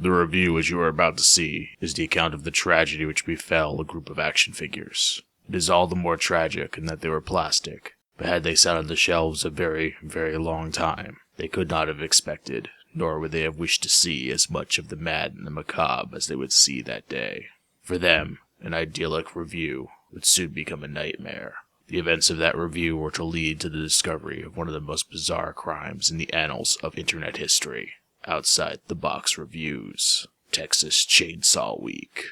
The review, as you are about to see, is the account of the tragedy which befell a group of action figures. It is all the more tragic in that they were plastic, but had they sat on the shelves a very, very long time, they could not have expected, nor would they have wished to see as much of the mad and the macabre as they would see that day. For them, an idyllic review would soon become a nightmare. The events of that review were to lead to the discovery of one of the most bizarre crimes in the annals of internet history. Outside the Box Reviews, Texas Chainsaw Week.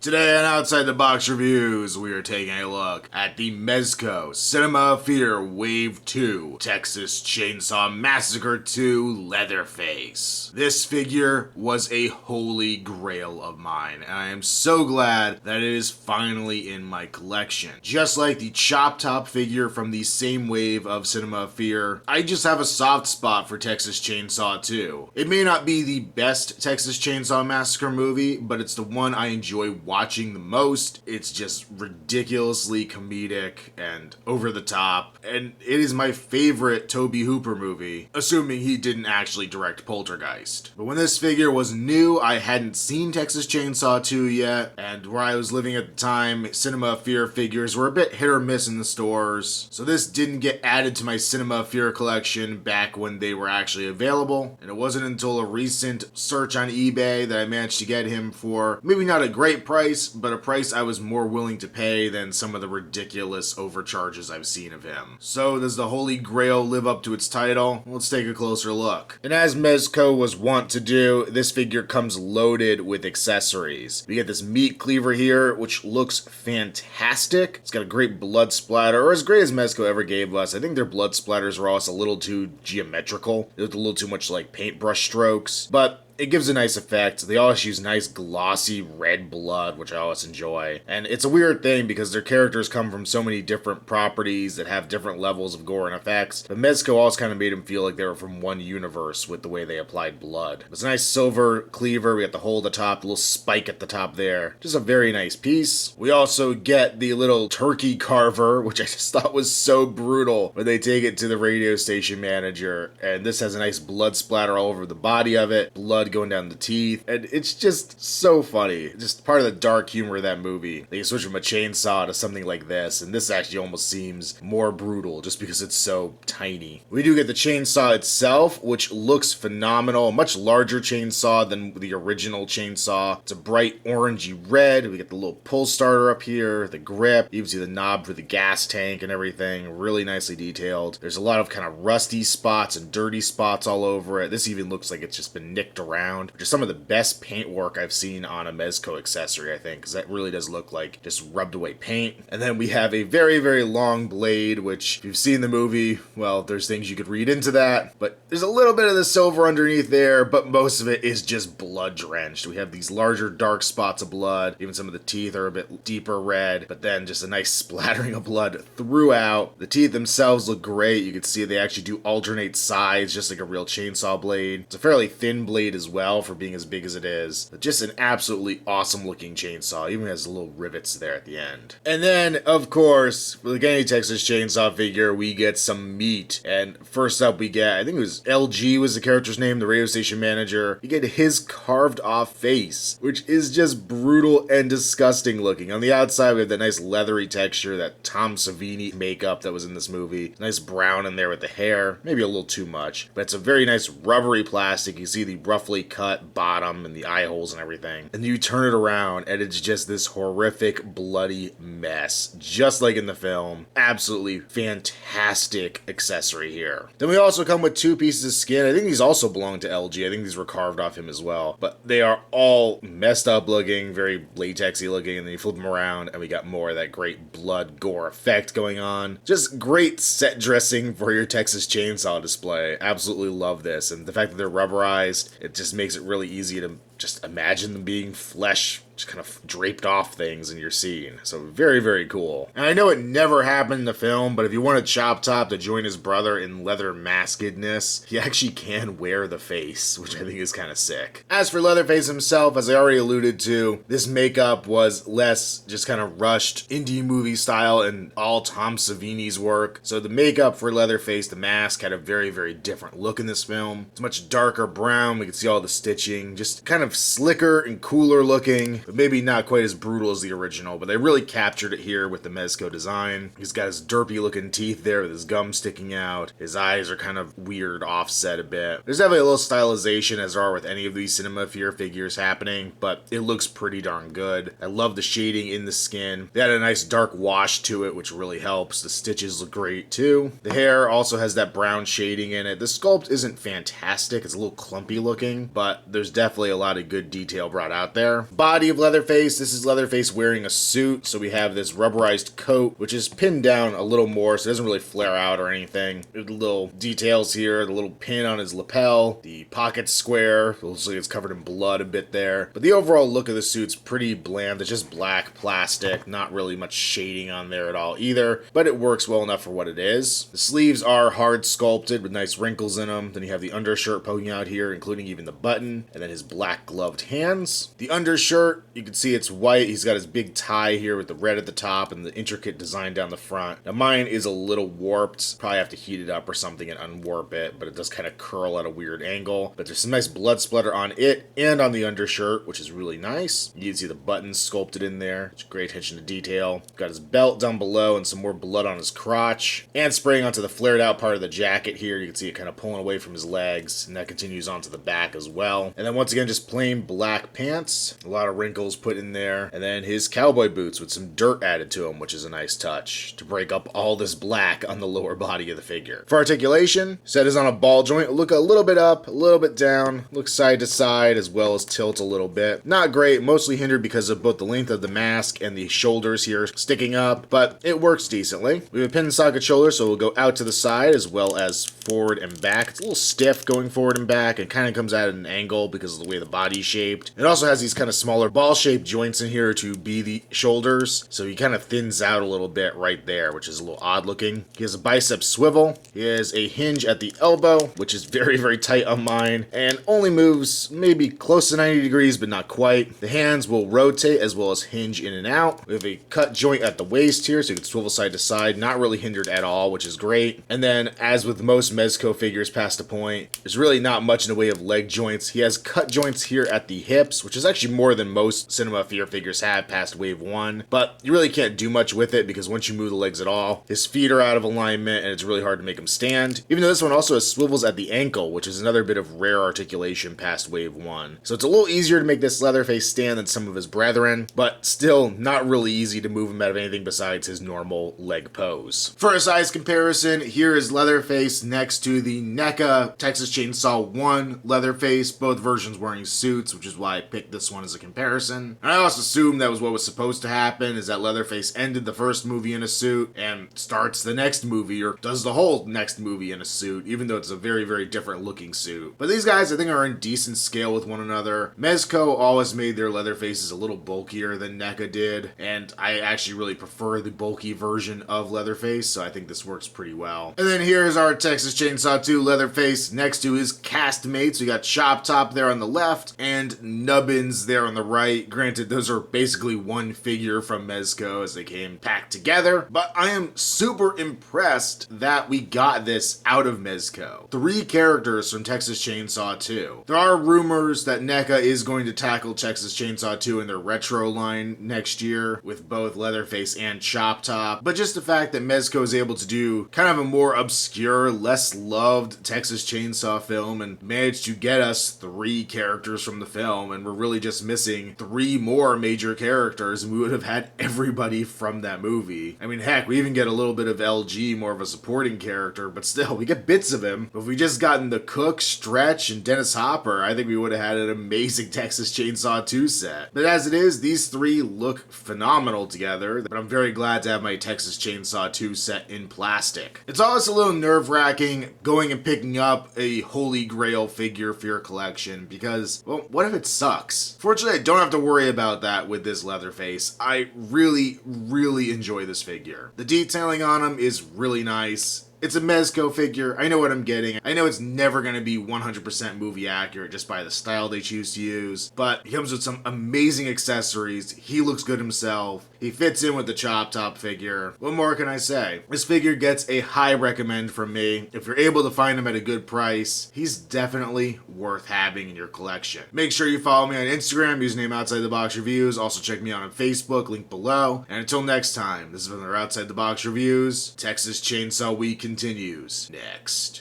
Today on Outside the Box Reviews, we are taking a look at the Mezco Cinema Fear Wave 2 Texas Chainsaw Massacre 2 Leatherface. This figure was a holy grail of mine, and I am so glad that it is finally in my collection. Just like the Chop Top figure from the same wave of Cinema Fear, I just have a soft spot for Texas Chainsaw 2. It may not be the best Texas Chainsaw Massacre movie, but it's the one I enjoy watching the most. It's just ridiculously comedic and over the top, and it is my favorite Tobe Hooper movie, assuming he didn't actually direct Poltergeist. But when this figure was new, I hadn't seen Texas Chainsaw 2 yet, and where I was living at the time, Cinema Fear figures were a bit hit or miss in the stores, so this didn't get added to my Cinema Fear collection back when they were actually available, and it wasn't until a recent search on eBay that I managed to get him for maybe not a great price, but a price I was more willing to pay than some of the ridiculous overcharges I've seen of him. So does the Holy Grail live up to its title? Let's take a closer look. And as Mezco was wont to do, this figure comes loaded with accessories. We get this meat cleaver here, which looks fantastic. It's got a great blood splatter, or as great as Mezco ever gave us. I think their blood splatters were also a little too geometrical. It looked a little too much like paintbrush strokes, but it gives a nice effect. They always use nice glossy red blood, which I always enjoy. And it's a weird thing because their characters come from so many different properties that have different levels of gore and effects. But Mezco always kind of made them feel like they were from one universe with the way they applied blood. It's a nice silver cleaver. We got the hole at the top, the little spike at the top there. Just a very nice piece. We also get the little turkey carver, which I just thought was so brutal when they take it to the radio station manager. And this has a nice blood splatter all over the body of it. Blood going down the teeth, and it's just so funny. Just part of the dark humor of that movie. They switch from a chainsaw to something like this, and this actually almost seems more brutal just because it's so tiny. We do get the chainsaw itself, which looks phenomenal. A much larger chainsaw than the original chainsaw. It's a bright orangey red. We get the little pull starter up here, the grip. You can see the knob for the gas tank and everything. Really nicely detailed. There's a lot of kind of rusty spots and dirty spots all over it. This even looks like it's just been nicked around, which is some of the best paint work I've seen on a Mezco accessory, I think, because that really does look like just rubbed away paint. And then we have a very, very long blade, which if you've seen the movie, well, there's things you could read into that, but there's a little bit of the silver underneath there, but most of it is just blood drenched. We have these larger dark spots of blood. Even some of the teeth are a bit deeper red, but then just a nice splattering of blood throughout. The teeth themselves look great. You can see they actually do alternate sides, just like a real chainsaw blade. It's a fairly thin blade as well for being as big as it is. But just an absolutely awesome looking chainsaw. Even has little rivets there at the end. And then, of course, like any Texas Chainsaw figure, we get some meat. And first up we get, I think it was LG was the character's name, the radio station manager. You get his carved off face, which is just brutal and disgusting looking. On the outside we have that nice leathery texture, that Tom Savini makeup that was in this movie. Nice brown in there with the hair. Maybe a little too much. But it's a very nice rubbery plastic. You see the roughly cut bottom and the eye holes and everything. And you turn it around and it's just this horrific bloody mess, just like in the film. Absolutely fantastic accessory here. Then we also come with two pieces of skin. I think these also belong to LG. I think these were carved off him as well. But they are all messed up looking, very latexy looking, and then you flip them around and we got more of that great blood gore effect going on. Just great set dressing for your Texas Chainsaw display. Absolutely love this. And the fact that they're rubberized, it just makes it really easy to just imagine them being flesh, just kind of draped off things in your scene. So very, very cool. And I know it never happened in the film, but if you wanted Chop Top to join his brother in leather maskedness, he actually can wear the face, which I think is kind of sick. As for Leatherface himself, as I already alluded to, this makeup was less just kind of rushed indie movie style and all Tom Savini's work. So the makeup for Leatherface, the mask, had a very, very different look in this film. It's much darker brown. We can see all the stitching, just kind of slicker and cooler looking, but maybe not quite as brutal as the original, but they really captured it here with the Mezco design. He's got his derpy looking teeth there with his gum sticking out. His eyes are kind of weird, offset a bit. There's definitely a little stylization, as there are with any of these Cinema Fear figures happening, but it looks pretty darn good. I love the shading in the skin. They had a nice dark wash to it, which really helps. The stitches look great too. The hair also has that brown shading in it. The sculpt isn't fantastic. It's a little clumpy looking, but there's definitely a lot of good detail brought out there. Body of Leatherface. This is Leatherface wearing a suit. So we have this rubberized coat, which is pinned down a little more, so it doesn't really flare out or anything. The little details here, the little pin on his lapel, the pocket square. Looks like it's covered in blood a bit there. But the overall look of the suit's pretty bland. It's just black plastic, not really much shading on there at all either, but it works well enough for what it is. The sleeves are hard sculpted with nice wrinkles in them. Then you have the undershirt poking out here, including even the button, and then his black gloved hands. The undershirt, you can see it's white. He's got his big tie here with the red at the top and the intricate design down the front. Now mine is a little warped. Probably have to heat it up or something and unwarp it, but it does kind of curl at a weird angle. But there's some nice blood splatter on it and on the undershirt, which is really nice. You can see the buttons sculpted in there. It's great attention to detail. Got his belt down below and some more blood on his crotch. And spraying onto the flared out part of the jacket here. You can see it kind of pulling away from his legs, and that continues onto the back as well. And then once again, just plain black pants. A lot of wrinkles put in there. And then his cowboy boots with some dirt added to them, which is a nice touch to break up all this black on the lower body of the figure. For articulation, set is on a ball joint. Look a little bit up, a little bit down. Look side to side as well as tilt a little bit. Not great, mostly hindered because of both the length of the mask and the shoulders here sticking up, but it works decently. We have a pin socket shoulder, so we'll go out to the side as well as forward and back. It's a little stiff going forward and back, and kind of comes at an angle because of the way the body's shaped. It also has these kind of smaller ball-shaped joints in here to be the shoulders, so he kind of thins out a little bit right there, which is a little odd looking. He has a bicep swivel. He has a hinge at the elbow, which is very, very tight on mine, and only moves maybe close to 90 degrees, but not quite. The hands will rotate as well as hinge in and out. We have a cut joint at the waist here, so you can swivel side to side, not really hindered at all, which is great. And then, as with most Mezco figures past a point, there's really not much in the way of leg joints. He has cut joints here at the hips, which is actually more than most Cinema Fear figures have past wave 1, but you really can't do much with it because once you move the legs at all, his feet are out of alignment and it's really hard to make him stand. Even though this one also has swivels at the ankle, which is another bit of rare articulation past wave 1. So it's a little easier to make this Leatherface stand than some of his brethren, but still not really easy to move him out of anything besides his normal leg pose. For a size comparison, here is Leatherface next to the NECA Texas Chain Saw 1 Leatherface, both versions wearing suits, which is why I picked this one as a comparison. And I also assumed that was what was supposed to happen, is that Leatherface ended the first movie in a suit and starts the next movie, or does the whole next movie in a suit, even though it's a very, very different looking suit. But these guys, I think, are in decent scale with one another. Mezco always made their Leatherfaces a little bulkier than NECA did, and I actually really prefer the bulky version of Leatherface, so I think this works pretty well. And then here's our Texas Chain Saw 2 Leatherface next to his castmates. We got Chop Top there on the left, and Nubbins there on the right. Granted, those are basically one figure from Mezco as they came packed together, but I am super impressed that we got this out of Mezco. 3 characters from Texas Chain Saw 2. There are rumors that NECA is going to tackle Texas Chain Saw 2 in their retro line next year with both Leatherface and Chop Top, but just the fact that Mezco is able to do kind of a more obscure, less loved Texas Chain Saw film and managed to get us 3 characters from the film, and we're really just missing 3 more major characters, and we would have had everybody from that movie. I mean, heck, we even get a little bit of LG, more of a supporting character, but still, we get bits of him. But if we just gotten the Cook, Stretch, and Dennis Hopper, I think we would have had an amazing Texas Chain Saw 2 set. But as it is, these 3 look phenomenal together, but I'm very glad to have my Texas Chain Saw 2 set in plastic. It's always a little nerve-wracking going and picking up a holy grail figure for your collection because, well, what if it sucks? Fortunately, I don't have to worry about that with this Leatherface. I really, really enjoy this figure. The detailing on him is really nice. It's a Mezco figure. I know what I'm getting. I know it's never going to be 100% movie accurate just by the style they choose to use, but he comes with some amazing accessories. He looks good himself. He fits in with the Chop Top figure. What more can I say? This figure gets a high recommend from me. If you're able to find him at a good price, he's definitely worth having in your collection. Make sure you follow me on Instagram, username Outside the Box Reviews. Also check me out on Facebook, link below. And until next time, this has been our Outside the Box Reviews. Texas Chainsaw Week continues next.